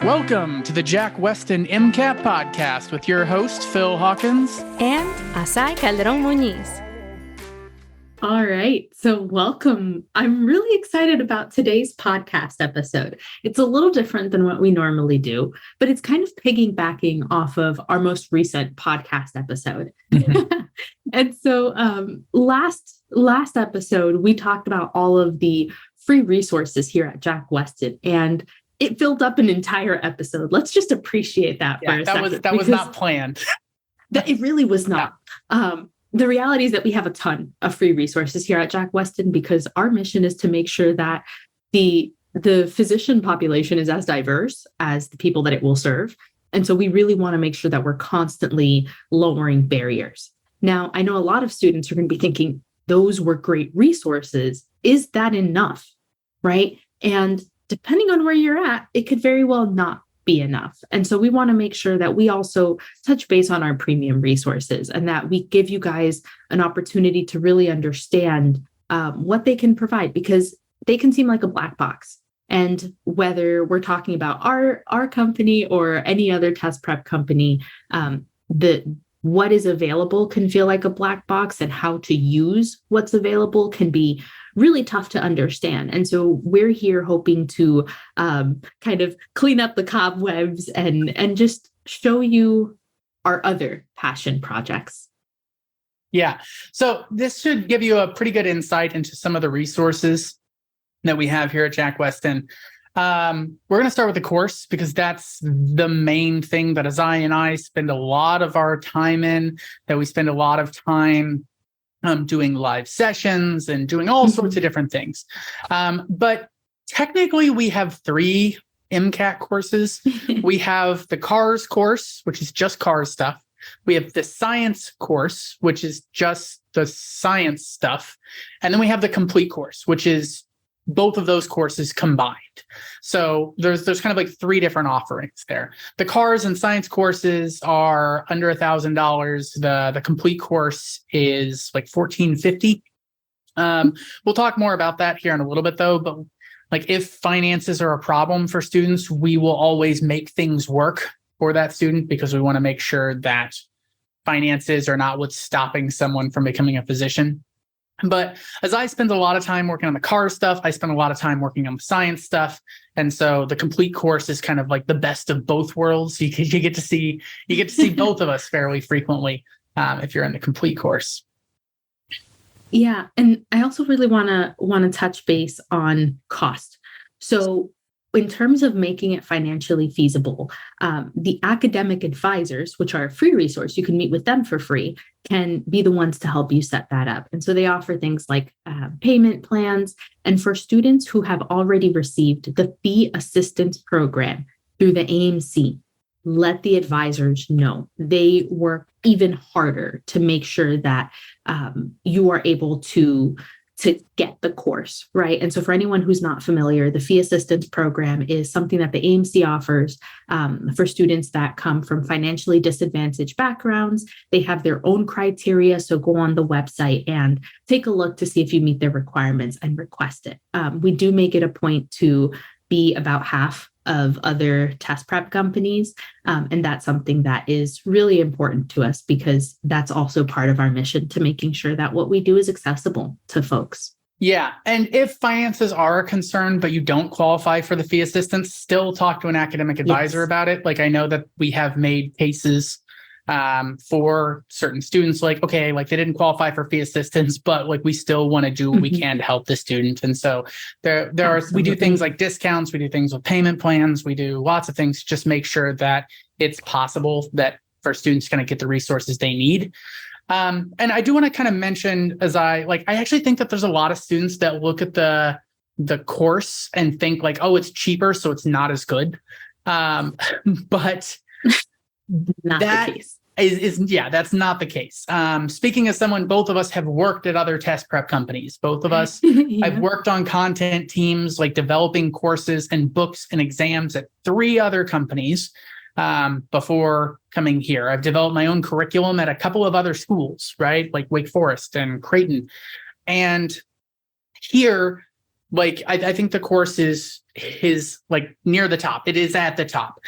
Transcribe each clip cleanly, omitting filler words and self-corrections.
Welcome to the Jack Westin MCAT podcast with your host, Phil Hawkins. And Azaii Calderon Muñiz. All right. So welcome. I'm really excited about today's podcast episode. It's a little different than what we normally do, but it's kind of piggybacking off of our most recent podcast episode. And so last episode, we talked about all of the free resources here at Jack Westin, and it filled up an entire episode. Let's just appreciate that for a second. That was not planned. It really was not. Yeah. The reality is that we have a ton of free resources here at Jack Westin because our mission is to make sure that the physician population is as diverse as the people that it will serve. And so we really want to make sure that we're constantly lowering barriers. Now, I know a lot of students are going to be thinking, those were great resources. Is that enough? Right? And depending on where you're at, it could very well not be enough. And so we want to make sure that we also touch base on our premium resources and that we give you guys an opportunity to really understand what they can provide, because they can seem like a black box. And whether we're talking about our company or any other test prep company, what is available can feel like a black box, and how to use what's available can be really tough to understand. And so we're here hoping to kind of clean up the cobwebs and just show you our other passion projects. Yeah. So this should give you a pretty good insight into some of the resources that we have here at Jack Westin. We're going to start with the course because that's the main thing that Azaii and I spend a lot of our time in, that we spend a lot of time doing live sessions and doing all sorts of different things. But technically we have 3 MCAT courses. We have the CARS course, which is just CARS stuff. We have the science course, which is just the science stuff. And then we have the complete course, which is both of those courses combined. So there's kind of like 3 different offerings there. The CARS and science courses are under $1,000. The complete course is like $1,450. We'll talk more about that here in a little bit though, but like if finances are a problem for students, we will always make things work for that student because we want to make sure that finances are not what's stopping someone from becoming a physician. But as I spend a lot of time working on the CARS stuff, I spend a lot of time working on the science stuff. And so the complete course is kind of like the best of both worlds. You get to see both of us fairly frequently if you're in the complete course. Yeah. And I also really want to touch base on cost. So in terms of making it financially feasible, the academic advisors, which are a free resource, you can meet with them for free, can be the ones to help you set that up. And so they offer things like payment plans. And for students who have already received the fee assistance program through the AMC, let the advisors know. They work even harder to make sure that you are able to get the course, right? And so for anyone who's not familiar, the fee assistance program is something that the AMC offers for students that come from financially disadvantaged backgrounds. They have their own criteria. So go on the website and take a look to see if you meet their requirements and request it. We do make it a point to be about half of other test prep companies. And that's something that is really important to us because that's also part of our mission to making sure that what we do is accessible to folks. Yeah. And if finances are a concern, but you don't qualify for the fee assistance, still talk to an academic advisor about it. Like I know that we have made cases for certain students, like, okay, like they didn't qualify for fee assistance, but like we still want to do what we can to help the student. And so we do things like discounts, we do things with payment plans, we do lots of things to just make sure that it's possible that for students to kind of get the resources they need. And I do want to kind of mention, I actually think that there's a lot of students that look at the course and think like, oh, it's cheaper, so it's not as good. But not the case. That's not the case. Speaking as someone, both of us have worked at other test prep companies. Both of us, I've worked on content teams, like developing courses and books and exams at 3 other companies before coming here. I've developed my own curriculum at a couple of other schools, right? Like Wake Forest and Creighton. And here, like, I think the course is like near the top. It is at the top,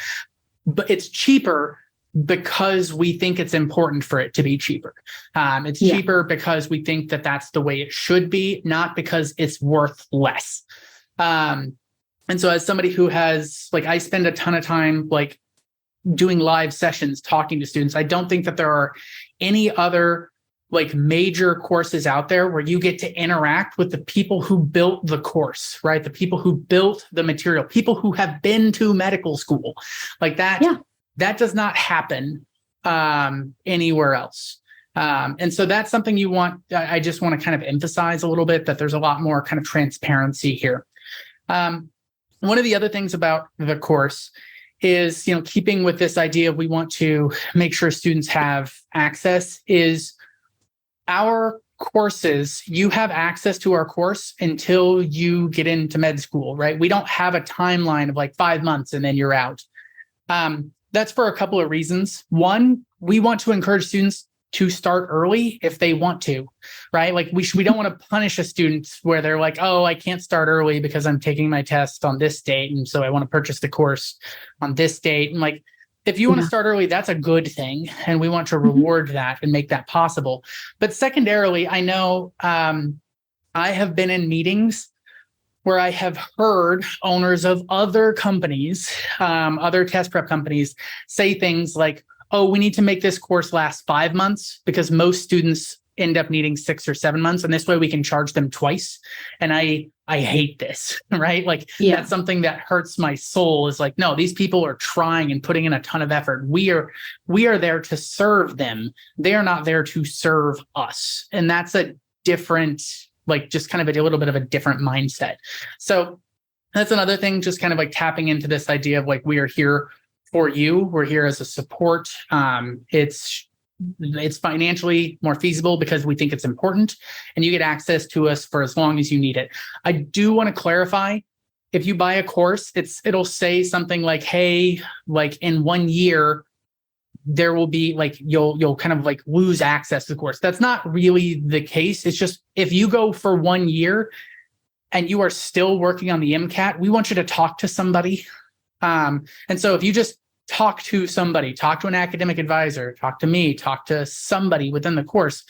but it's cheaper because we think it's important for it to be cheaper. It's cheaper because we think that that's the way it should be, not because it's worth less. And so as somebody who has, like, I spend a ton of time like doing live sessions, talking to students. I don't think that there are any other like major courses out there where you get to interact with the people who built the course, right? The people who built the material, people who have been to medical school, like that. Yeah. That does not happen anywhere else. And so that's something you want. I just want to kind of emphasize a little bit that there's a lot more kind of transparency here. One of the other things about the course is, you know, keeping with this idea of we want to make sure students have access, is our courses, you have access to our course until you get into med school, right? We don't have a timeline of like 5 months and then you're out. That's for a couple of reasons. One, we want to encourage students to start early if they want to, right? Like we don't want to punish a student where they're like, oh, I can't start early because I'm taking my test on this date, and so I want to purchase the course on this date. And like, if you want to start early, that's a good thing, and we want to reward that and make that possible. But secondarily, I know I have been in meetings where I have heard owners of other companies, other test prep companies, say things like, oh, we need to make this course last 5 months because most students end up needing 6 or 7 months. And this way we can charge them twice. And I hate this, right? Like that's something that hurts my soul, is like, no, these people are trying and putting in a ton of effort. We are there to serve them. They are not there to serve us. And that's a different, like just kind of a little bit of a different mindset. So that's another thing, just kind of like tapping into this idea of like, we are here for you. We're here as a support. It's financially more feasible because we think it's important, and you get access to us for as long as you need it. I do want to clarify, if you buy a course, it'll say something like, hey, like in 1 year, there will be like, you'll kind of like lose access to the course. That's not really the case. It's just, if you go for 1 year and you are still working on the MCAT, we want you to talk to somebody. And so if you just talk to somebody, talk to an academic advisor, talk to me, talk to somebody within the course,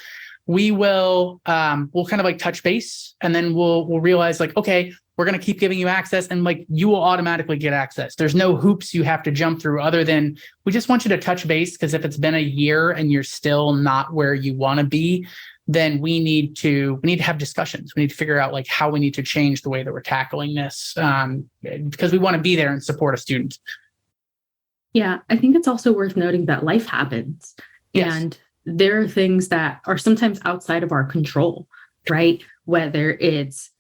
we'll kind of like touch base, and then we'll realize like, okay, we're going to keep giving you access, and like you will automatically get access. There's no hoops you have to jump through other than we just want you to touch base, because if it's been a year and you're still not where you want to be, then we need to have discussions. We need to figure out like how we need to change the way that we're tackling this, because we want to be there and support a student. Yeah, I think it's also worth noting that life happens, and there are things that are sometimes outside of our control, right? Whether it's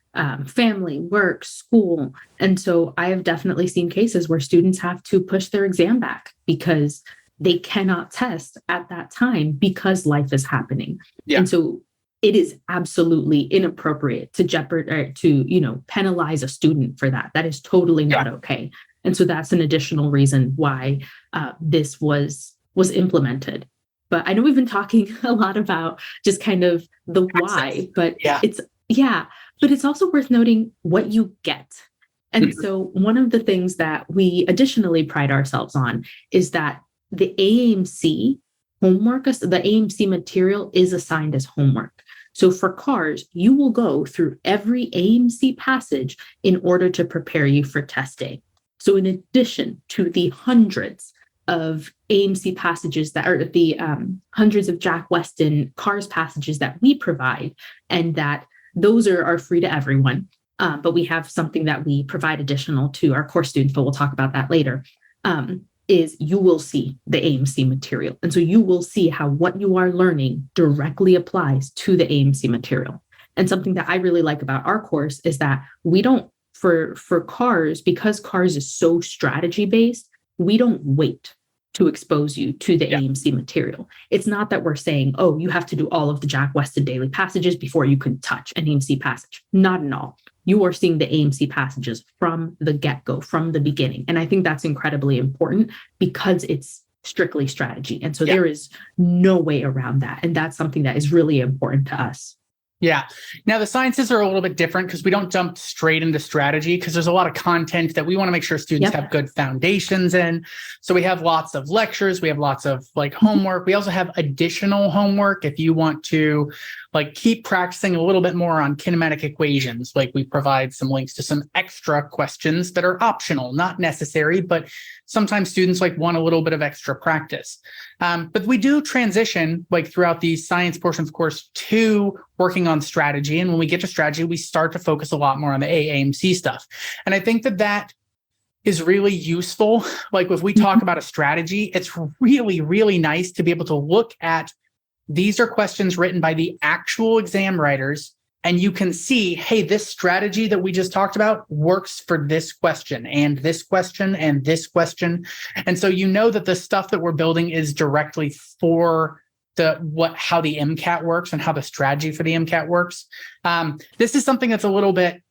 family, work, school. And so I have definitely seen cases where students have to push their exam back because they cannot test at that time because life is happening. Yeah. And so it is absolutely inappropriate to penalize a student for that. That is totally not okay. And so that's an additional reason why this was implemented. But I know we've been talking a lot about just kind of the why, but it's also worth noting what you get. And so one of the things that we additionally pride ourselves on is that the AMC homework, the AMC material is assigned as homework. So for CARS, you will go through every AMC passage in order to prepare you for test day. So in addition to the hundreds of AMC passages that are the hundreds of Jack Westin CARS passages that we provide, and that those are free to everyone. But we have something that we provide additional to our course students, but we'll talk about that later, is you will see the AMC material. And so you will see how what you are learning directly applies to the AMC material. And something that I really like about our course is that we don't, for CARS, because CARS is so strategy based, we don't wait to expose you to the AMC material. It's not that we're saying, oh, you have to do all of the Jack Westin daily passages before you can touch an AMC passage. Not at all. You are seeing the AMC passages from the get-go, from the beginning. And I think that's incredibly important because it's strictly strategy. And so there is no way around that. And that's something that is really important to us. Yeah. Now the sciences are a little bit different because we don't jump straight into strategy because there's a lot of content that we want to make sure students have good foundations in. So we have lots of lectures, we have lots of like homework. We also have additional homework if you want to like keep practicing a little bit more on kinematic equations. Like we provide some links to some extra questions that are optional, not necessary, but sometimes students like want a little bit of extra practice. But we do transition like throughout the science portion of the course to working on strategy. And when we get to strategy, we start to focus a lot more on the AAMC stuff. And I think that that is really useful. Like if we talk about a strategy, it's really, really nice to be able to look at these are questions written by the actual exam writers. And you can see, hey, this strategy that we just talked about works for this question and this question and this question. And so you know that the stuff that we're building is directly for how the MCAT works and how the strategy for the MCAT works. This is something that's a little bit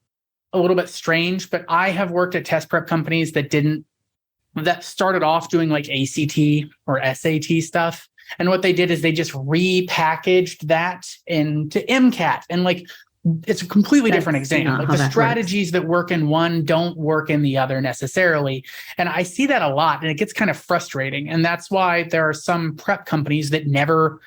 strange, but I have worked at test prep companies that started off doing like ACT or SAT stuff. And what they did is they just repackaged that into MCAT. And like, it's a completely different exam. Like the strategies that work in one don't work in the other necessarily. And I see that a lot and it gets kind of frustrating. And that's why there are some prep companies that never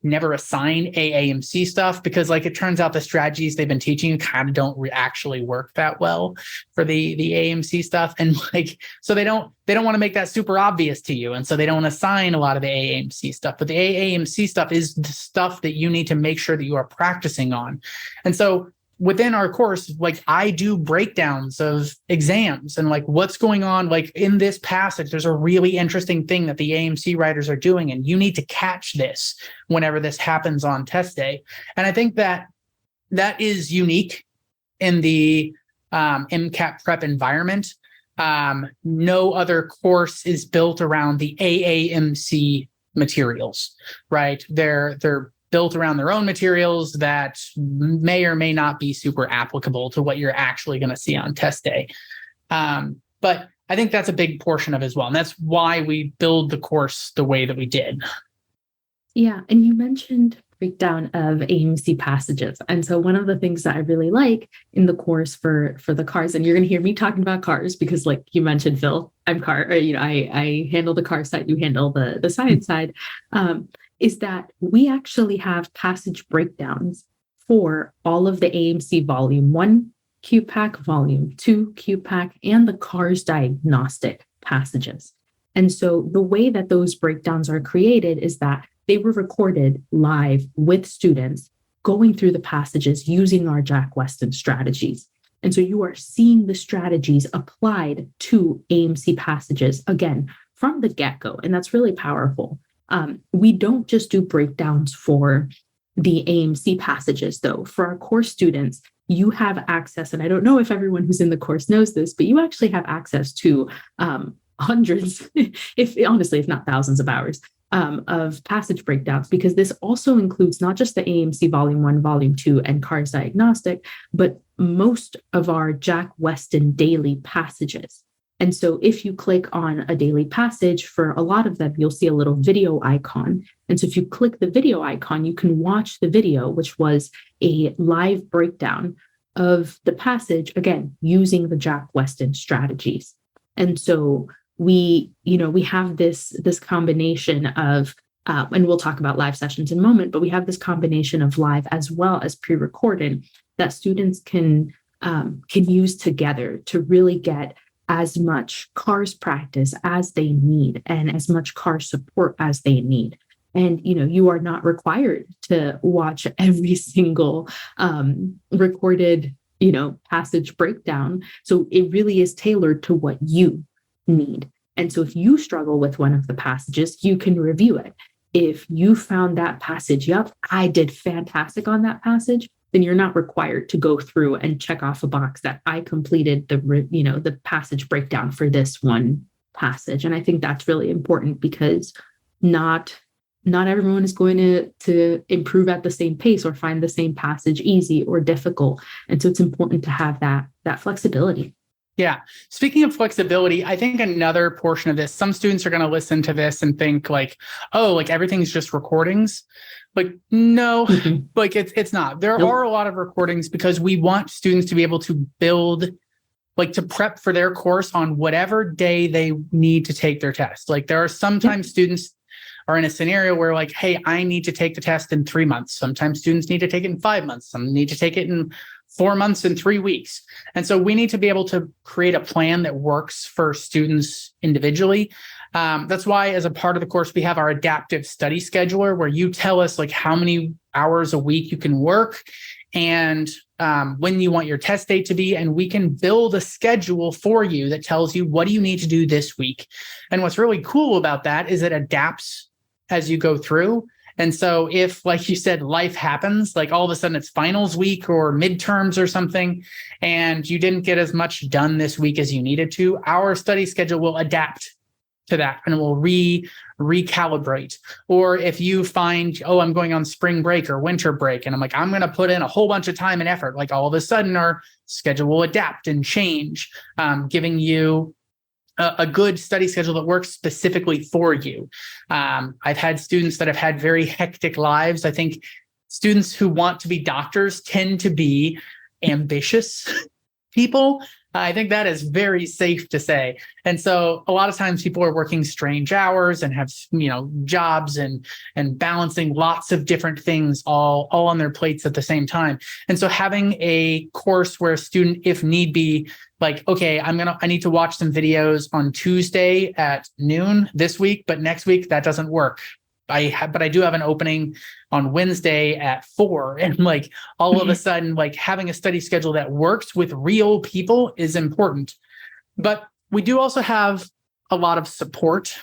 assign AAMC stuff because like it turns out the strategies they've been teaching kind of don't actually work that well for the AAMC stuff. And like, so they don't want to make that super obvious to you. And so they don't assign a lot of the AAMC stuff, but the AAMC stuff is the stuff that you need to make sure that you are practicing on. And so within our course, like I do breakdowns of exams and like what's going on, like in this passage, there's a really interesting thing that the AMC writers are doing, and you need to catch this whenever this happens on test day. And I think that is unique in the MCAT prep environment. No other course is built around the AAMC materials, right? They're built around their own materials that may or may not be super applicable to what you're actually going to see on test day. But I think that's a big portion of it as well. And that's why we build the course the way that we did. Yeah. And you mentioned breakdown of AMC passages. And so one of the things that I really like in the course for the cars, and you're going to hear me talking about cars because like you mentioned, Phil, I'm I handle the car side, you handle the science side. Is that we actually have passage breakdowns for all of the AMC Volume 1 QPAC, Volume 2 QPAC, and the CARS diagnostic passages. And so the way that those breakdowns are created is that they were recorded live with students going through the passages using our Jack Westin strategies. And so you are seeing the strategies applied to AMC passages, again, from the get-go. And that's really powerful. We don't just do breakdowns for the AMC passages, though. For our course students, you have access, and I don't know if everyone who's in the course knows this, but you actually have access to hundreds, if not thousands of hours of passage breakdowns, because this also includes not just the AMC Volume 1, Volume 2, and CARS Diagnostic, but most of our Jack Westin daily passages. And so if you click on a daily passage, for a lot of them, you'll see a little video icon. And so if you click the video icon, you can watch the video, which was a live breakdown of the passage, again, using the Jack Westin strategies. And so we have this combination of, and we'll talk about live sessions in a moment, but we have this combination of live as well as pre-recorded that students can use together to really get as much CARS practice as they need and as much CARS support as they need. And, you are not required to watch every single recorded, passage breakdown. So it really is tailored to what you need. And so if you struggle with one of the passages, you can review it. If you found that passage, yep, I did fantastic on that passage, then you're not required to go through and check off a box that I completed the passage breakdown for this one passage. And I think that's really important because not everyone is going to improve at the same pace or find the same passage easy or difficult. And so it's important to have that flexibility. Yeah. Speaking of flexibility, I think another portion of this, some students are going to listen to this and think like, oh, like everything's just recordings. Like, no, like it's not. There Nope. are a lot of recordings because we want students to be able to build, like to prep for their course on whatever day they need to take their test. Like there are sometimes students are in a scenario where like, hey, I need to take the test in 3 months. Sometimes students need to take it in 5 months. Some need to take it in 4 months and 3 weeks. And so we need to be able to create a plan that works for students individually. That's why as a part of the course, we have our adaptive study scheduler where you tell us like how many hours a week you can work and when you want your test date to be, and we can build a schedule for you that tells you what do you need to do this week. And what's really cool about that is it adapts as you go through. And so if, like you said, life happens, like all of a sudden it's finals week or midterms or something, and you didn't get as much done this week as you needed to, our study schedule will adapt to that and will recalibrate. Or if you find, oh, I'm going on spring break or winter break, and I'm like, I'm going to put in a whole bunch of time and effort, like all of a sudden our schedule will adapt and change, giving you a good study schedule that works specifically for you. I've had students that have had very hectic lives. I think students who want to be doctors tend to be ambitious people. I think that is very safe to say. And so a lot of times people are working strange hours and have, jobs and balancing lots of different things all on their plates at the same time. And so having a course where a student, if need be, like, okay, I need to watch some videos on Tuesday at noon this week, but next week that doesn't work. But I do have an opening on Wednesday at 4. And like all of a sudden, like having a study schedule that works with real people is important. But we do also have a lot of support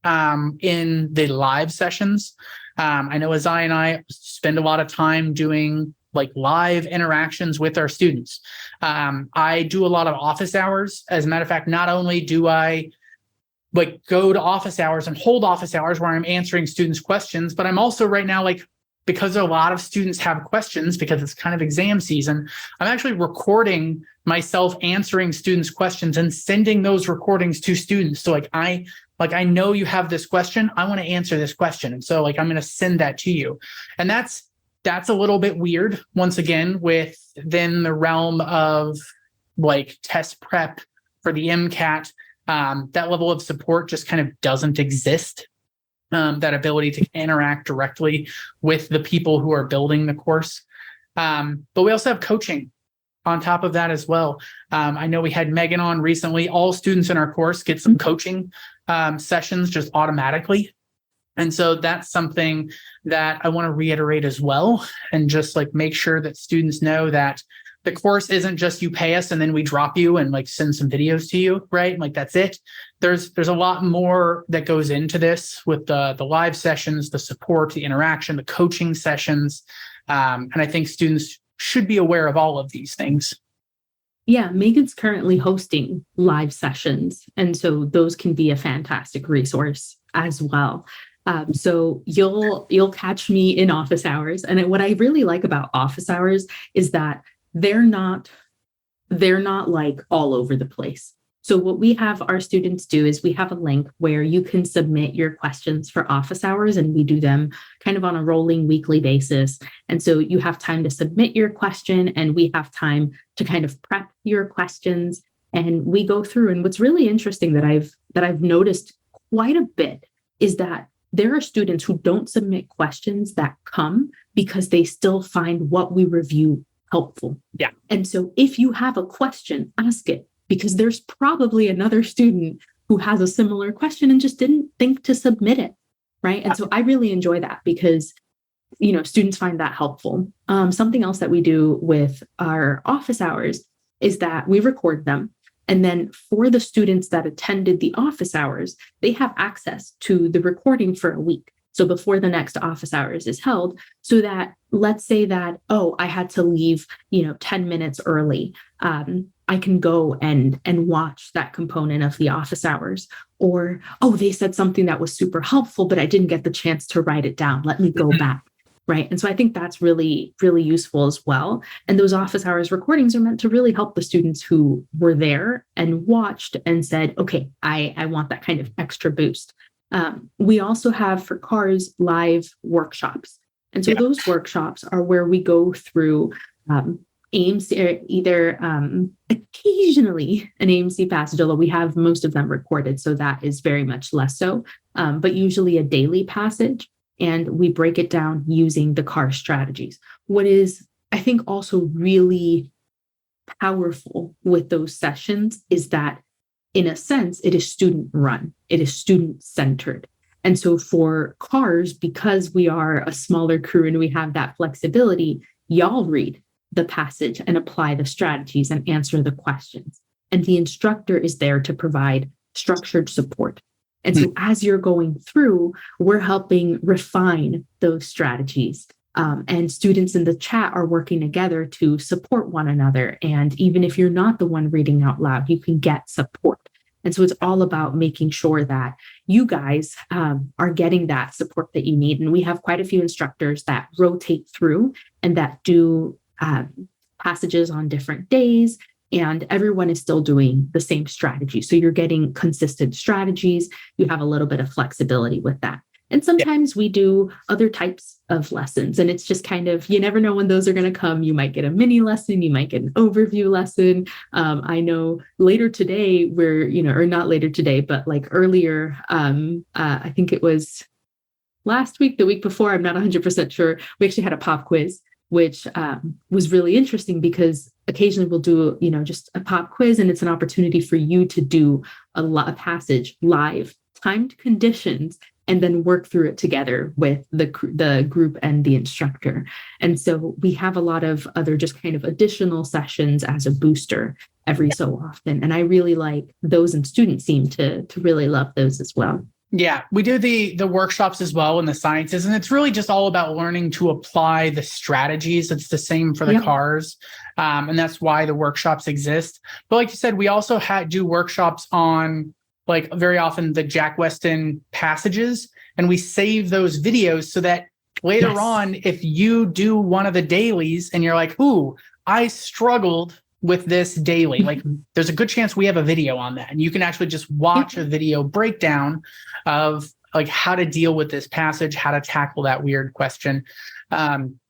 in the live sessions. I know Azaii and I spend a lot of time doing like live interactions with our students. I do a lot of office hours. As a matter of fact, not only do I like go to office hours and hold office hours where I'm answering students' questions, but I'm also right now, like, because a lot of students have questions because it's kind of exam season, I'm actually recording myself answering students' questions and sending those recordings to students. So I know you have this question. I want to answer this question. And so like, I'm going to send that to you. And that's a little bit weird, once again, within the realm of like test prep for the MCAT. That level of support just kind of doesn't exist. That ability to interact directly with the people who are building the course. But we also have coaching on top of that as well. I know we had Megan on recently. All students in our course get some coaching sessions just automatically. And so that's something that I want to reiterate as well, and just like make sure that students know that the course isn't just you pay us and then we drop you and like send some videos to you, right? Like that's it. There's a lot more that goes into this with the live sessions, the support, the interaction, the coaching sessions. And I think students should be aware of all of these things. Yeah, Megan's currently hosting live sessions. And so those can be a fantastic resource as well. So you'll catch me in office hours. And what I really like about office hours is that they're not like all over the place. So what we have our students do is we have a link where you can submit your questions for office hours, and we do them kind of on a rolling weekly basis. And so you have time to submit your question, and we have time to kind of prep your questions, and we go through. And what's really interesting that I've noticed quite a bit is that there are students who don't submit questions that come because they still find what we review helpful. Yeah. And so if you have a question, ask it, because there's probably another student who has a similar question and just didn't think to submit it. Right. And so I really enjoy that because, students find that helpful. Something else that we do with our office hours is that we record them. And then for the students that attended the office hours, they have access to the recording for a week. So before the next office hours is held, so that let's say that, I had to leave, 10 minutes early. I can go and watch that component of the office hours. Or, they said something that was super helpful, but I didn't get the chance to write it down. Let me go back. right? And so I think that's really, really useful as well. And those office hours recordings are meant to really help the students who were there and watched and said, okay, I want that kind of extra boost. We also have for CARS live workshops. And so those workshops are where we go through AMC, either occasionally an AMC passage, although we have most of them recorded, so that is very much less so, but usually a daily passage. And we break it down using the CARS strategies. What is, I think, also really powerful with those sessions is that, in a sense, it is student run, it is student centered. And so for CARS, because we are a smaller crew and we have that flexibility, y'all read the passage and apply the strategies and answer the questions. And the instructor is there to provide structured support. And so as you're going through, we're helping refine those strategies. And students in the chat are working together to support one another. And even if you're not the one reading out loud, you can get support. And so it's all about making sure that you guys are getting that support that you need. And we have quite a few instructors that rotate through and that do passages on different days. And everyone is still doing the same strategy. So you're getting consistent strategies. You have a little bit of flexibility with that. And sometimes we do other types of lessons. And it's just kind of, you never know when those are going to come. You might get a mini lesson. You might get an overview lesson. I know later today or not later today, but like earlier, I think it was last week, the week before, I'm not 100% sure. We actually had a pop quiz, which was really interesting because occasionally we'll do, just a pop quiz, and it's an opportunity for you to do a passage live, timed conditions, and then work through it together with the group and the instructor. And so we have a lot of other just kind of additional sessions as a booster every so often. And I really like those, and students seem to really love those as well. Yeah, we do the workshops as well in the sciences, and it's really just all about learning to apply the strategies. It's the same for the CARS, and that's why the workshops exist. But like you said, we also do workshops on, like, very often the Jack Westin passages, and we save those videos so that later on, if you do one of the dailies and you're like, ooh, I struggled with this daily, like, there's a good chance we have a video on that, and you can actually just watch a video breakdown of like how to deal with this passage, how to tackle that weird question. And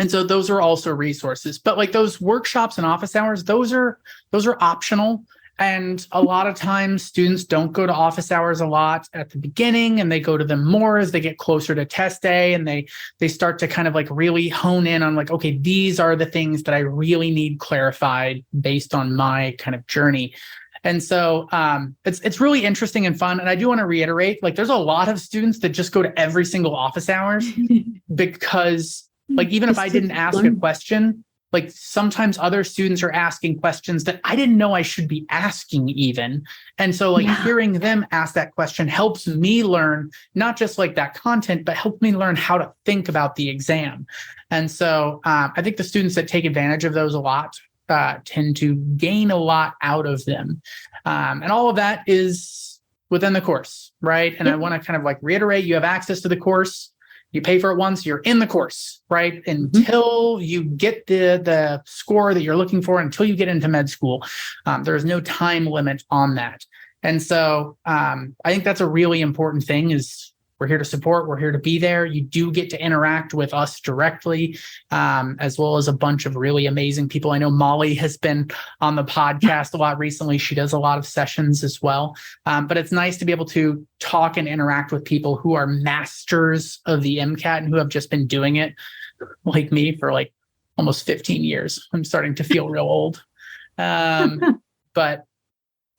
so those are also resources. But like those workshops and office hours, those are optional. And a lot of times students don't go to office hours a lot at the beginning, and they go to them more as they get closer to test day, and they start to kind of like really hone in on like, okay, these are the things that I really need clarified based on my kind of journey. And so it's really interesting and fun. And I do want to reiterate, like, there's a lot of students that just go to every single office hours because, like, even if I didn't ask a question, like sometimes other students are asking questions that I didn't know I should be asking even. And so like hearing them ask that question helps me learn not just like that content, but help me learn how to think about the exam. And so I think the students that take advantage of those a lot tend to gain a lot out of them. And all of that is within the course, right? And I want to kind of like reiterate, you have access to the course. You pay for it once, you're in the course, right? Until you get the score that you're looking for, until you get into med school. There's no time limit on that. And so I think that's a really important thing is we're here to support, we're here to be there. You do get to interact with us directly, as well as a bunch of really amazing people. I know Molly has been on the podcast a lot recently. She does a lot of sessions as well. But it's nice to be able to talk and interact with people who are masters of the MCAT and who have just been doing it like me for like almost 15 years. I'm starting to feel real old. But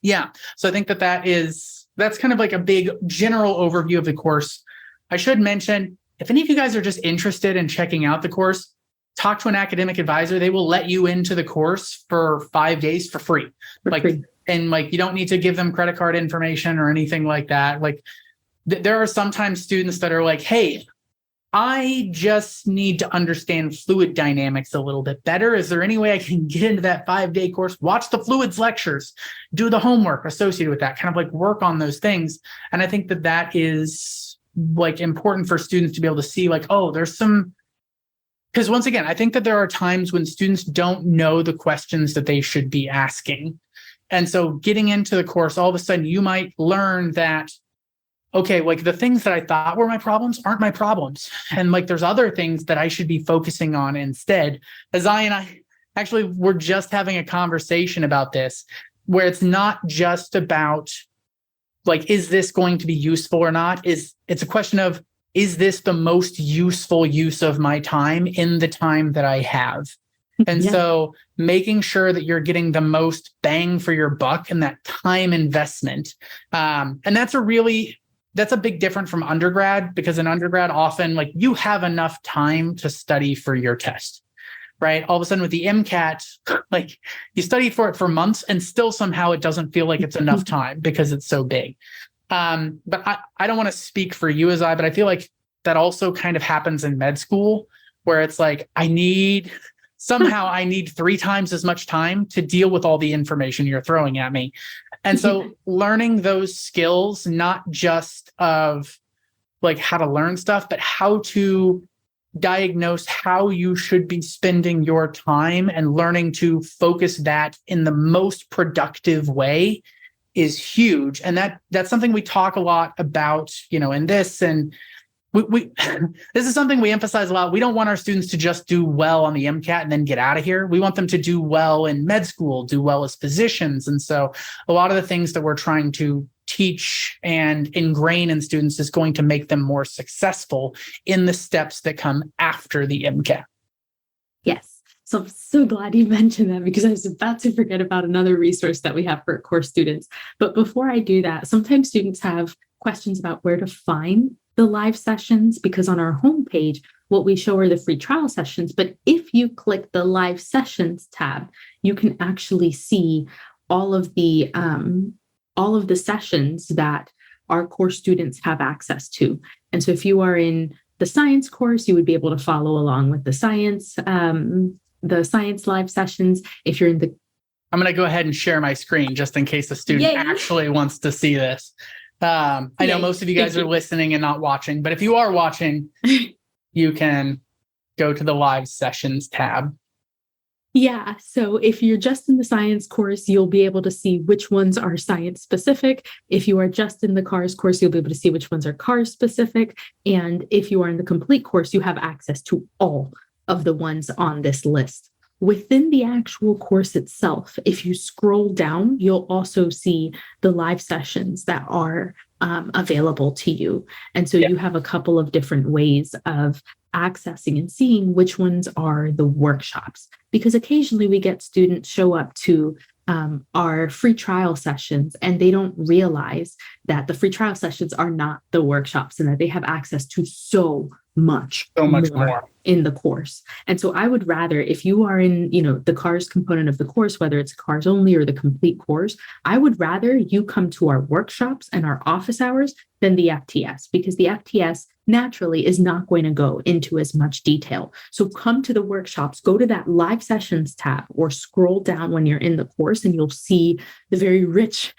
yeah, so I think that's kind of like a big general overview of the course. I should mention, if any of you guys are just interested in checking out the course, talk to an academic advisor. They will let you into the course for 5 days for free. And you don't need to give them credit card information or anything like that. Like there are sometimes students that are like, hey, I just need to understand fluid dynamics a little bit better. Is there any way I can get into that 5-day course, watch the fluids lectures, do the homework associated with that, kind of like work on those things? And I think that is like important for students to be able to see like, oh, there's some Because once again, I think that there are times when students don't know the questions that they should be asking. And so getting into the course, all of a sudden you might learn that, okay, like the things that I thought were my problems aren't my problems. And like there's other things that I should be focusing on instead. Azaii and I actually were just having a conversation about this, where it's not just about like, is this going to be useful or not? It's a question of, is this the most useful use of my time in the time that I have? And so making sure that you're getting the most bang for your buck in that time investment. And that's a big difference from undergrad, because in undergrad, often like you have enough time to study for your test, right? All of a sudden with the MCAT, like you study for it for months and still somehow it doesn't feel like it's enough time because it's so big. But I don't want to speak for you, Azaii, but I feel like that also kind of happens in med school, where it's like, I need 3 times as much time to deal with all the information you're throwing at me. And so learning those skills, not just of like how to learn stuff, but how to diagnose how you should be spending your time and learning to focus that in the most productive way is huge. And that's something we talk a lot about, in this. And we this is something we emphasize a lot. We don't want our students to just do well on the MCAT and then get out of here. We want them to do well in med school, do well as physicians. And so a lot of the things that we're trying to teach and ingrain in students is going to make them more successful in the steps that come after the MCAT. Yes. So I'm so glad you mentioned that, because I was about to forget about another resource that we have for course students. But before I do that, sometimes students have questions about where to find the live sessions, because on our homepage, what we show are the free trial sessions. But if you click the live sessions tab, you can actually see all of the sessions that our course students have access to. And so if you are in the science course, you would be able to follow along with the science live sessions. If you're in the I'm going to go ahead and share my screen just in case a student actually wants to see this. I know most of you guys are listening and not watching, but if you are watching, you can go to the live sessions tab. Yeah. So if you're just in the science course, you'll be able to see which ones are science specific. If you are just in the cars course, you'll be able to see which ones are cars specific. And if you are in the complete course, you have access to all of the ones on this list. Within the actual course itself, if you scroll down, you'll also see the live sessions that are available to you. And so you have a couple of different ways of accessing and seeing which ones are the workshops, because occasionally we get students show up to our free trial sessions and they don't realize that the free trial sessions are not the workshops and that they have access to so much more in the course. And so I would rather, if you are in, the cars component of the course, whether it's cars only or the complete course, I would rather you come to our workshops and our office hours than the FTS, because the FTS naturally is not going to go into as much detail. So come to the workshops, go to that live sessions tab, or scroll down when you're in the course and you'll see the very rich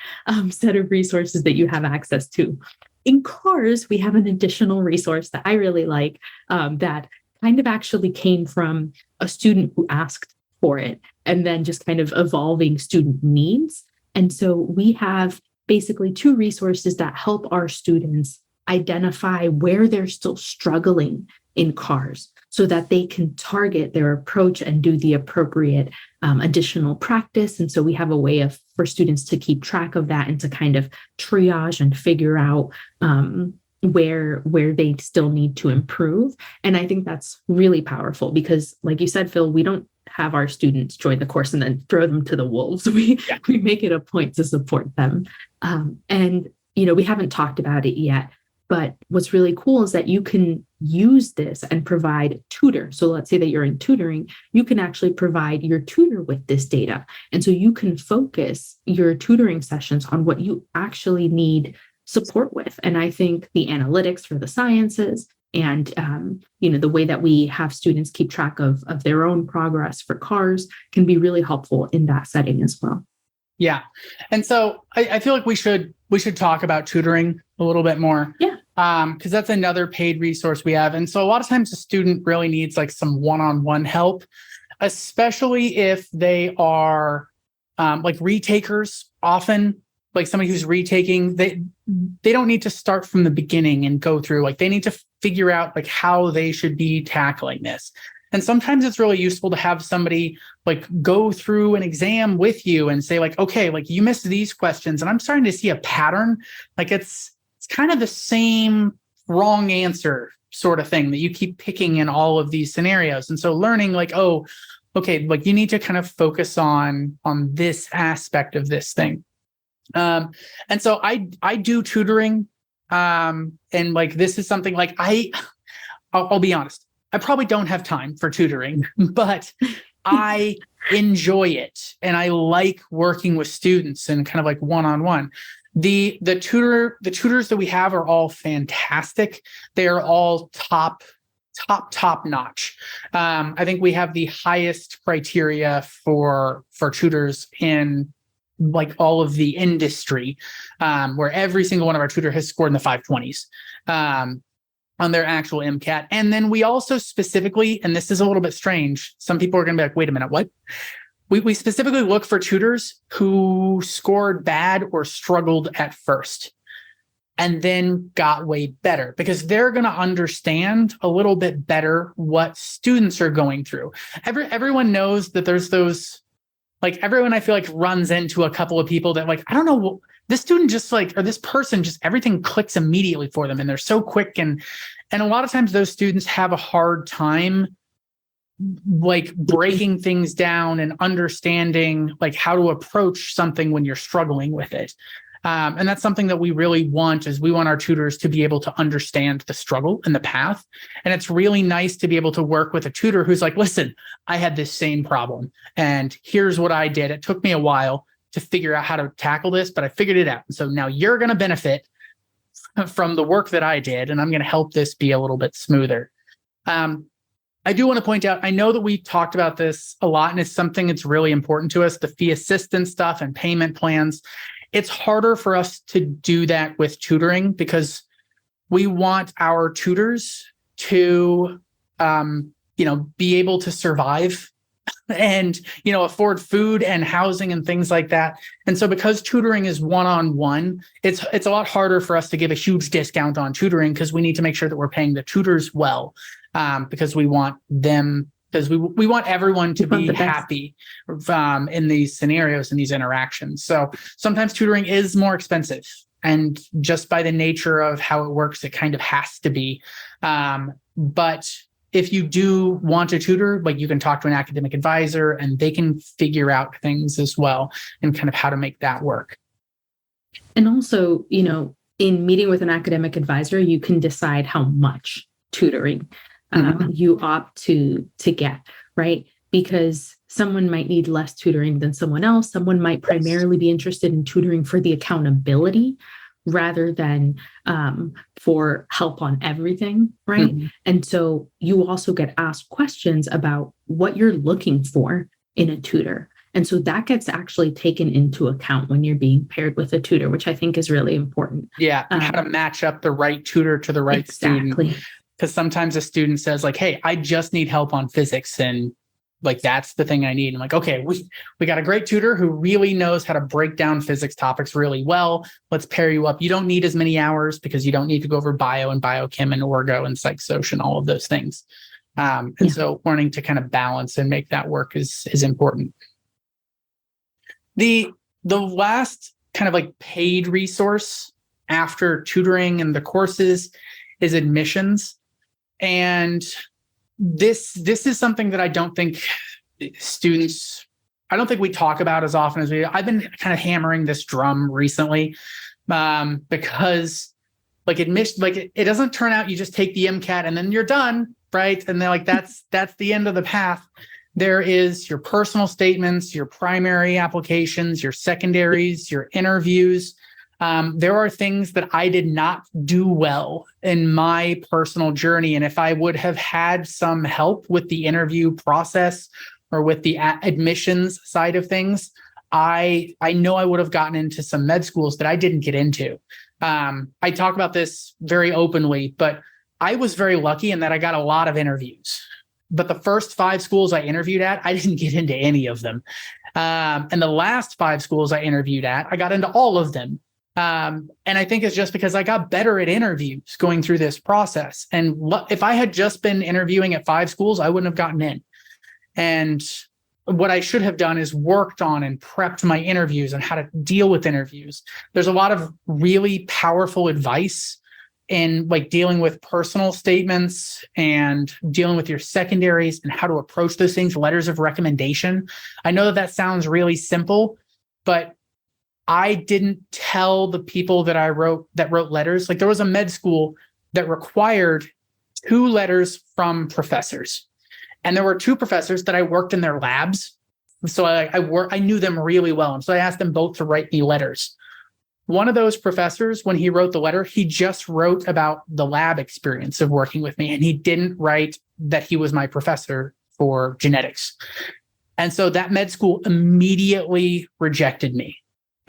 set of resources that you have access to. In cars, we have an additional resource that I really like that kind of actually came from a student who asked for it and then just kind of evolving student needs. And so we have basically 2 resources that help our students identify where they're still struggling in cars so that they can target their approach and do the appropriate additional practice. And so we have a way for students to keep track of that and to kind of triage and figure out where they still need to improve. And I think that's really powerful because, like you said, Phil, we don't have our students join the course and then throw them to the wolves. We make it a point to support them. And, we haven't talked about it yet, but what's really cool is that you can use this and provide tutor. So let's say that you're in tutoring, you can actually provide your tutor with this data. And so you can focus your tutoring sessions on what you actually need support with. And I think the analytics for the sciences and, the way that we have students keep track of their own progress for cars can be really helpful in that setting as well. Yeah. And so I feel like we should talk about tutoring a little bit more. Yeah. because that's another paid resource we have. And so a lot of times a student really needs like some one-on-one help, especially if they are like retakers often, like somebody who's retaking, they don't need to start from the beginning and go through, like they need to figure out like how they should be tackling this. And sometimes it's really useful to have somebody like go through an exam with you and say like, okay, like you missed these questions and I'm starting to see a pattern. Like it's kind of the same wrong answer sort of thing that you keep picking in all of these scenarios. And so learning like, oh, okay, like you need to kind of focus on this aspect of this thing. And so I do tutoring. And like, this is something like I'll be honest. I probably don't have time for tutoring, but I enjoy it. And I like working with students and kind of like one-on-one. The tutors that we have are all fantastic. They are all top notch. I think we have the highest criteria for tutors in like all of the industry, where every single one of our tutor has scored in the 520s. On their actual MCAT. And then we also specifically, and this is a little bit strange, some people are going to be like, wait a minute, what? We specifically look for tutors who scored bad or struggled at first and then got way better, because they're going to understand a little bit better what students are going through. Everyone knows that there's those, like everyone I feel like runs into a couple of people that like, I don't know, this student just like, or this person just everything clicks immediately for them and they're so quick. And a lot of times those students have a hard time like breaking things down and understanding like how to approach something when you're struggling with it. And that's something that we really want, is we want our tutors to be able to understand the struggle and the path. And it's really nice to be able to work with a tutor who's like, listen, I had this same problem and here's what I did. It took me a while to figure out how to tackle this, but I figured it out. And so now you're going to benefit from the work that I did, and I'm going to help this be a little bit smoother. I do want to point out, I know that we talked about this a lot, and it's something that's really important to us, the fee assistance stuff and payment plans. It's harder for us to do that with tutoring because we want our tutors to, be able to survive and, afford food and housing and things like that. And so because tutoring is one-on-one, it's a lot harder for us to give a huge discount on tutoring, because we need to make sure that we're paying the tutors well, because we want them, because we want everyone to be happy in these scenarios and these interactions. So sometimes tutoring is more expensive, and just by the nature of how it works, it kind of has to be. But if you do want a tutor, like you can talk to an academic advisor and they can figure out things as well and kind of how to make that work. And also, in meeting with an academic advisor, you can decide how much tutoring you opt to get, right? Because someone might need less tutoring than someone else. Someone might primarily be interested in tutoring for the accountability rather than for help on everything, right? And so you also get asked questions about what you're looking for in a tutor. And so that gets actually taken into account when you're being paired with a tutor, which I think is really important. Yeah, how to match up the right tutor to the right student. Because sometimes a student says like, hey, I just need help on physics, and like, that's the thing I need. I'm like, okay, we got a great tutor who really knows how to break down physics topics really well. Let's pair you up. You don't need as many hours because you don't need to go over bio and biochem and orgo and psych soc and all of those things. So learning to kind of balance and make that work is important. The last kind of like paid resource after tutoring and the courses is admissions. And this is something that I don't think we talk about as often as I've been kind of hammering this drum recently, because like admission, like it doesn't turn out you just take the MCAT and then you're done, right? And they're like, that's the end of the path. There is your personal statements, your primary applications, your secondaries, your interviews. There are things that I did not do well in my personal journey. And if I would have had some help with the interview process or with the admissions side of things, I know I would have gotten into some med schools that I didn't get into. I talk about this very openly, but I was very lucky in that I got a lot of interviews. But the first 5 schools I interviewed at, I didn't get into any of them. And the last 5 schools I interviewed at, I got into all of them. And I think it's just because I got better at interviews going through this process. And if I had just been interviewing at 5 schools, I wouldn't have gotten in. And what I should have done is worked on and prepped my interviews and how to deal with interviews. There's a lot of really powerful advice in like dealing with personal statements and dealing with your secondaries and how to approach those things, letters of recommendation. I know that sounds really simple, but I didn't tell the people that wrote letters. Like there was a med school that required 2 letters from professors. And there were 2 professors that I worked in their labs. So I knew them really well. And so I asked them both to write me letters. One of those professors, when he wrote the letter, he just wrote about the lab experience of working with me. And he didn't write that he was my professor for genetics. And so that med school immediately rejected me.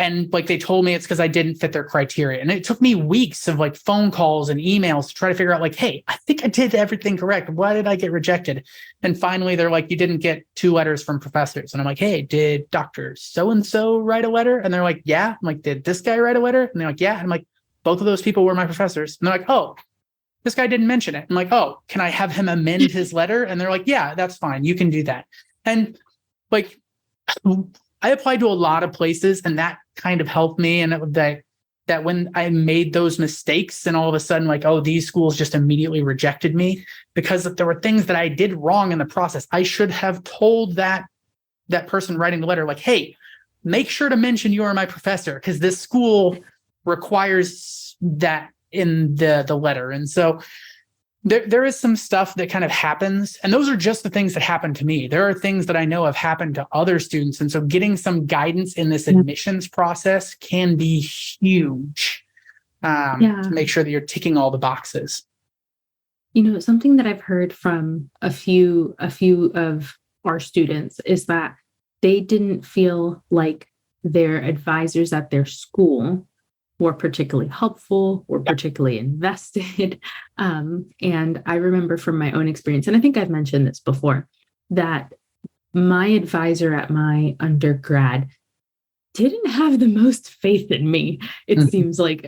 And like they told me it's because I didn't fit their criteria. And it took me weeks of like phone calls and emails to try to figure out like, hey, I think I did everything correct. Why did I get rejected? And finally, they're like, you didn't get 2 letters from professors. And I'm like, hey, did Dr. So-and-so write a letter? And they're like, yeah. I'm like, did this guy write a letter? And they're like, yeah. And I'm like, both of those people were my professors. And they're like, oh, this guy didn't mention it. I'm like, oh, can I have him amend his letter? And they're like, yeah, that's fine. You can do that. And like, I applied to a lot of places and that kind of helped me. And that when I made those mistakes and all of a sudden like, oh, these schools just immediately rejected me because there were things that I did wrong in the process. I should have told that person writing the letter, like, hey, make sure to mention you are my professor because this school requires that in the letter. And so there is some stuff that kind of happens, and those are just the things that happen to me. There are things that I know have happened to other students. And so getting some guidance in this admissions process can be huge to make sure that you're ticking all the boxes. You know, something that I've heard from a few of our students is that they didn't feel like their advisors at their school were particularly helpful or particularly invested. And I remember from my own experience, and I think I've mentioned this before, that my advisor at my undergrad didn't have the most faith in me, it seems like,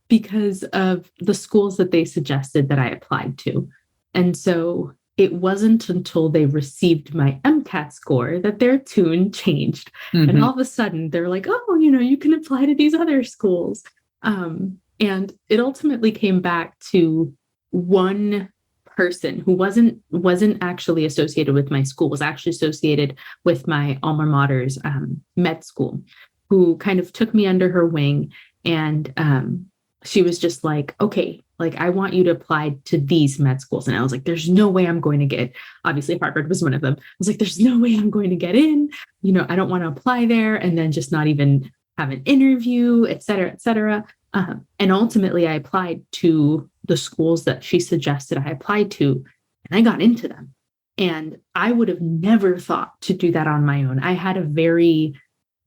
because of the schools that they suggested that I applied to. And so it wasn't until they received my MCAT score that their tune changed. And all of a sudden they're like, oh, you know, you can apply to these other schools. And it ultimately came back to one person who wasn't actually associated with my school, was actually associated with my alma mater's med school, who kind of took me under her wing. And she was just like, okay, like, I want you to apply to these med schools. And I was like, there's no way I'm going to get, obviously Harvard was one of them. I was like, there's no way I'm going to get in, you know, I don't want to apply there and then just not even have an interview, et cetera, et cetera. And ultimately I applied to the schools that she suggested I applied to, and I got into them. And I would have never thought to do that on my own. I had a very,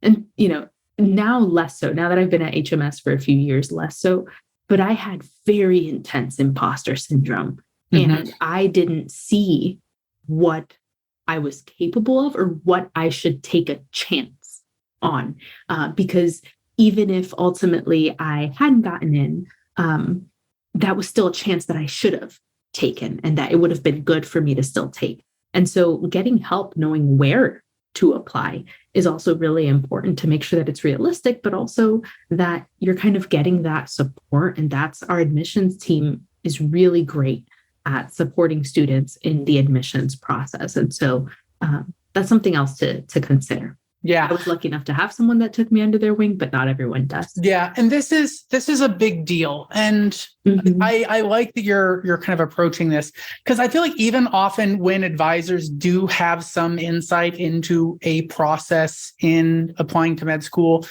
and, you know, now less so, now that I've been at HMS for a few years, less so, but I had very intense imposter syndrome, and I didn't see what I was capable of or what I should take a chance on, because even if ultimately I hadn't gotten in, that was still a chance that I should have taken and that it would have been good for me to still take. And so getting help, knowing where to apply, is also really important to make sure that it's realistic, but also that you're kind of getting that support. And that's, our admissions team is really great at supporting students in the admissions process. And so that's something else to consider. Yeah. I was lucky enough to have someone that took me under their wing, but not everyone does. Yeah. And this is a big deal. And I like that you're kind of approaching this, because I feel like even often when advisors do have some insight into a process in applying to med school,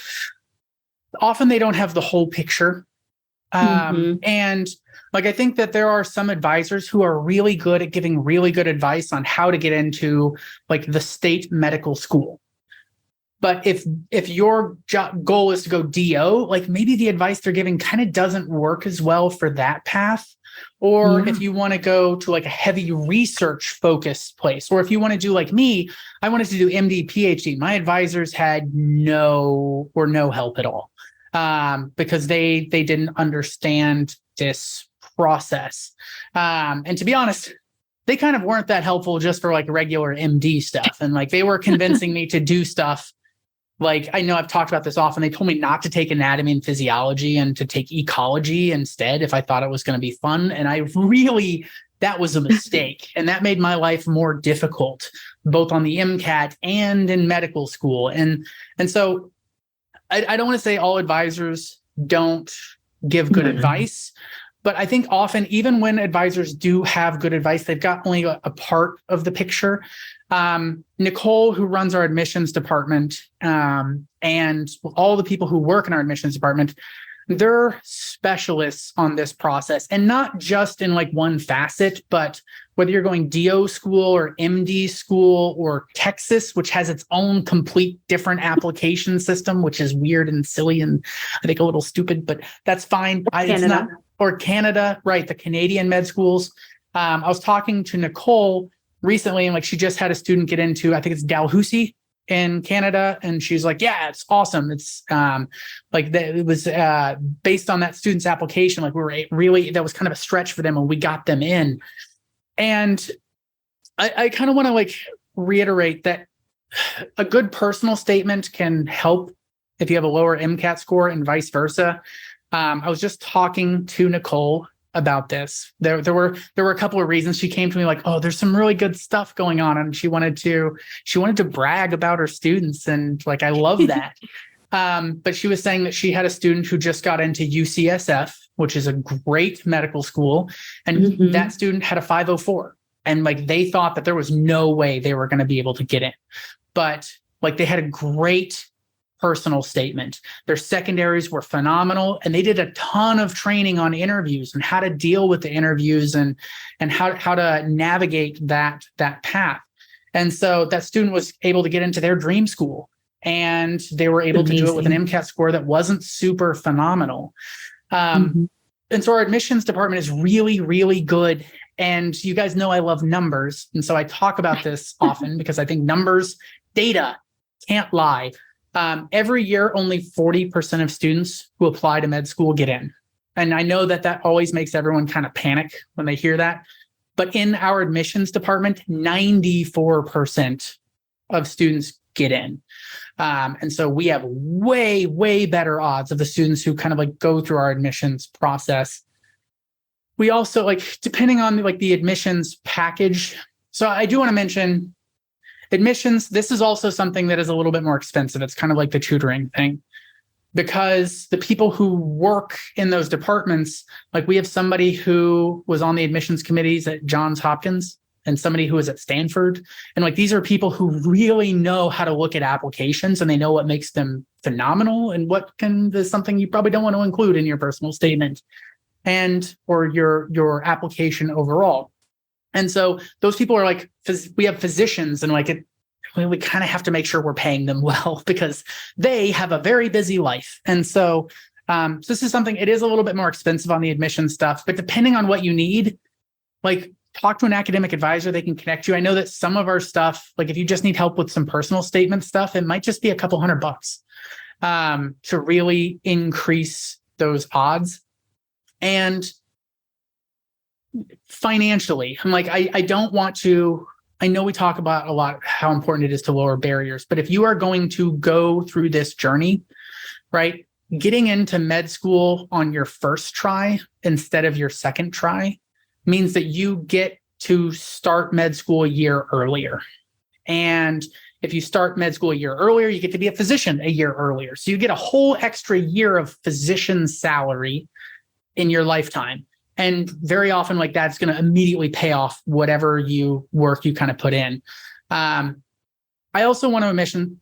often they don't have the whole picture. And like, I think that there are some advisors who are really good at giving really good advice on how to get into like the state medical school. But if your goal is to go DO, like maybe the advice they're giving kind of doesn't work as well for that path. Or if you want to go to like a heavy research focused place, or if you want to do like me, I wanted to do MD, PhD. My advisors had no help at all, because they didn't understand this process. And to be honest, they kind of weren't that helpful just for like regular MD stuff. And like they were convincing me to do stuff. Like, I know I've talked about this often. They told me not to take anatomy and physiology and to take ecology instead if I thought it was going to be fun. And that was a mistake. And that made my life more difficult, both on the MCAT and in medical school. And so I don't want to say all advisors don't give good advice, but I think often, even when advisors do have good advice, they've got only a part of the picture. Nicole, who runs our admissions department, and all the people who work in our admissions department, they're specialists on this process, and not just in like one facet, but whether you're going DO school or MD school or Texas, which has its own complete different application system, which is weird and silly and I think a little stupid, but that's fine. Or Canada, right? The Canadian med schools. I was talking to Nicole recently, and like she just had a student get into, I think it's Dalhousie in Canada, and she's like, "Yeah, it's awesome. It's it was based on that student's application. Like we were really, that was kind of a stretch for them, and we got them in." And I kind of want to like reiterate that a good personal statement can help if you have a lower MCAT score, and vice versa. I was just talking to Nicole about this. There were a couple of reasons. She came to me like, "Oh, there's some really good stuff going on," and she wanted to brag about her students, and like I love that. But she was saying that she had a student who just got into UCSF, which is a great medical school, and that student had a 504, and like they thought that there was no way they were going to be able to get in, but like they had a great personal statement. Their secondaries were phenomenal, and they did a ton of training on interviews and how to deal with the interviews and how to navigate that path. And so that student was able to get into their dream school, and they were able to do it with an MCAT score that wasn't super phenomenal. And so our admissions department is really, really good. And you guys know I love numbers. And so I talk about this often because I think numbers, data can't lie. Every year, only 40% of students who apply to med school get in. And I know that always makes everyone kind of panic when they hear that. But in our admissions department, 94% of students get in. And so we have way, way better odds of the students who kind of like go through our admissions process. We also, like, depending on like the admissions package. So I do want to mention admissions. This is also something that is a little bit more expensive. It's kind of like the tutoring thing, because the people who work in those departments, like we have somebody who was on the admissions committees at Johns Hopkins and somebody who was at Stanford. And like, these are people who really know how to look at applications, and they know what makes them phenomenal and what is something you probably don't want to include in your personal statement or your application overall. And so those people are like, we have physicians, and like we kind of have to make sure we're paying them well because they have a very busy life. And so this is something, it is a little bit more expensive on the admission stuff, but depending on what you need, like talk to an academic advisor, they can connect you. I know that some of our stuff, like if you just need help with some personal statement stuff, it might just be a couple $100 to really increase those odds. And financially, I'm like, I don't want to, I know we talk about a lot how important it is to lower barriers, but if you are going to go through this journey, right, getting into med school on your first try instead of your second try means that you get to start med school a year earlier. And if you start med school a year earlier, you get to be a physician a year earlier. So you get a whole extra year of physician salary in your lifetime. And very often, like, that's going to immediately pay off whatever work you kind of put in. I also want to mention,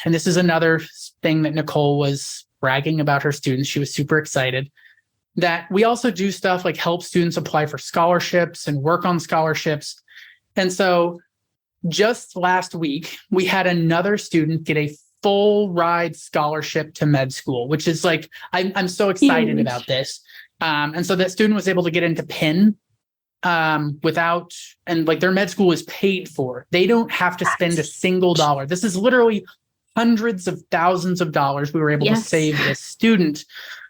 and this is another thing that Nicole was bragging about her students. She was super excited that we also do stuff like help students apply for scholarships and work on scholarships. And so just last week, we had another student get a full ride scholarship to med school, which is like, I'm so excited about this. And so that student was able to get into Penn without, and like their med school is paid for. They don't have to spend a single dollar. This is literally hundreds of thousands of dollars we were able to save this student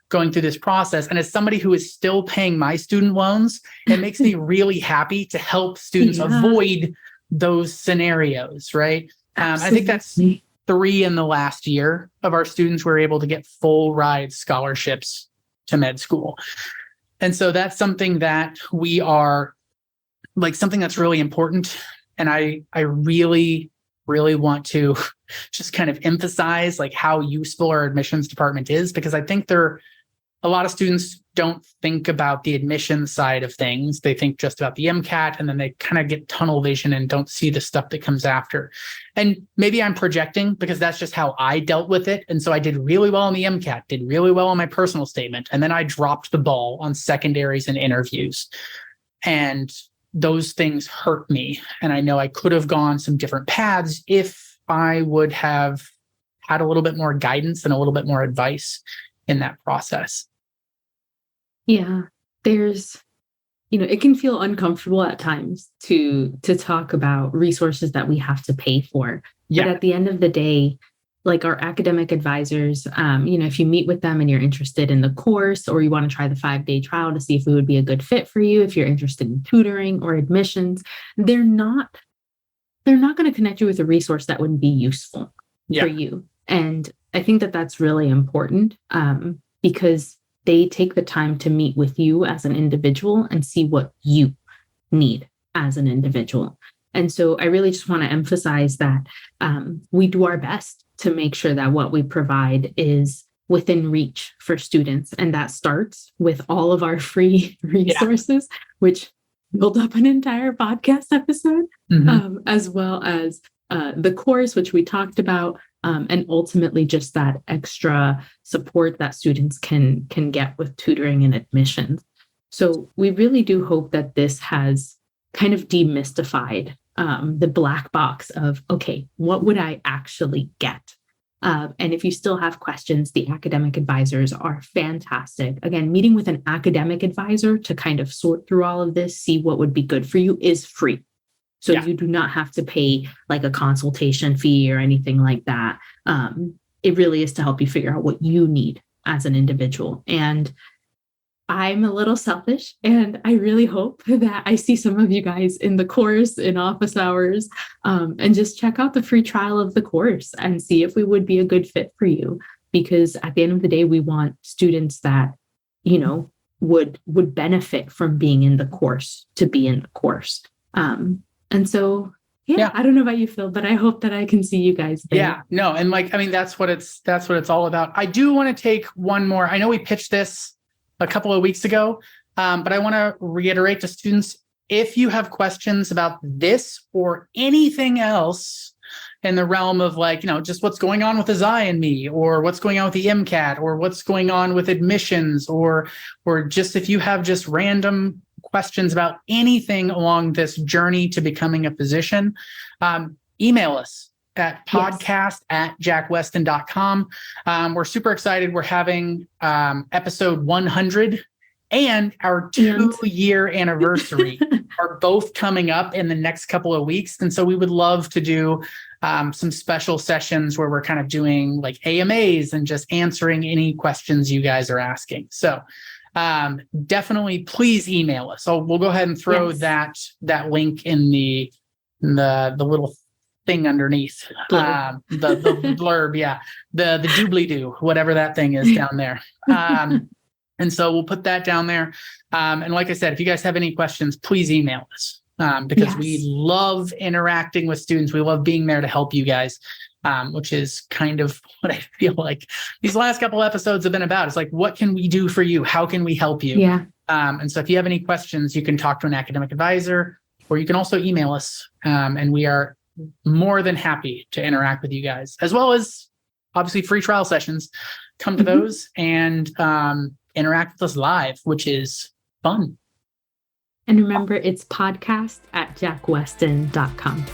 going through this process. And as somebody who is still paying my student loans, it makes me really happy to help students avoid those scenarios, right? I think that's 3 in the last year of our students were able to get full ride scholarships to med school. And so that's something that we are like something that's really important. And I really want to just kind of emphasize like how useful our admissions department is, because I think a lot of students don't think about the admissions side of things. They think just about the MCAT, and then they kind of get tunnel vision and don't see the stuff that comes after. And maybe I'm projecting because that's just how I dealt with it. And so I did really well on the MCAT, did really well on my personal statement. And then I dropped the ball on secondaries and interviews. And those things hurt me. And I know I could have gone some different paths if I would have had a little bit more guidance and a little bit more advice in that process. Yeah, there's, it can feel uncomfortable at times to talk about resources that we have to pay for. But at the end of the day, like our academic advisors, if you meet with them and you're interested in the course, or you want to try the 5-day trial to see if it would be a good fit for you, if you're interested in tutoring or admissions, they're not going to connect you with a resource that wouldn't be useful for you. And I think that that's really important because they take the time to meet with you as an individual and see what you need as an individual. And so I really just want to emphasize that we do our best to make sure that what we provide is within reach for students. And that starts with all of our free resources, which build up an entire podcast episode, as well as the course, which we talked about, and ultimately just that extra support that students can get with tutoring and admissions. So we really do hope that this has kind of demystified the black box of, okay, what would I actually get? And if you still have questions, the academic advisors are fantastic. Again, meeting with an academic advisor to kind of sort through all of this, see what would be good for you is free. So you do not have to pay like a consultation fee or anything like that. It really is to help you figure out what you need as an individual. And I'm a little selfish, and I really hope that I see some of you guys in the course, in office hours, and just check out the free trial of the course and see if we would be a good fit for you. Because at the end of the day, we want students that, would benefit from being in the course to be in the course. And so, I don't know about you, Phil, but I hope that I can see you guys there. Yeah, no. And that's what it's all about. I do want to take one more. I know we pitched this a couple of weeks ago, but I want to reiterate to students, if you have questions about this or anything else in the realm of just what's going on with Azaii and me, or what's going on with the MCAT, or what's going on with admissions, or just if you have just random questions about anything along this journey to becoming a physician, email us at podcast@jackwestin.com. We're super excited. We're having episode 100 and our 2-year anniversary are both coming up in the next couple of weeks. And so we would love to do some special sessions where we're kind of doing like AMAs and just answering any questions you guys are asking. So definitely please email us. So we'll go ahead and throw that link in the little thing underneath the blurb. The doobly-doo, whatever that thing is down there. And so we'll put that down there. And like I said, if you guys have any questions, please email us because we love interacting with students. We love being there to help you guys, which is kind of what I feel like these last couple episodes have been about. It's like, what can we do for you? How can we help you? Yeah. And so if you have any questions, you can talk to an academic advisor, or you can also email us. And we are more than happy to interact with you guys, as well as obviously free trial sessions. Come to those and interact with us live, which is fun. And remember, it's podcast@jackwestin.com.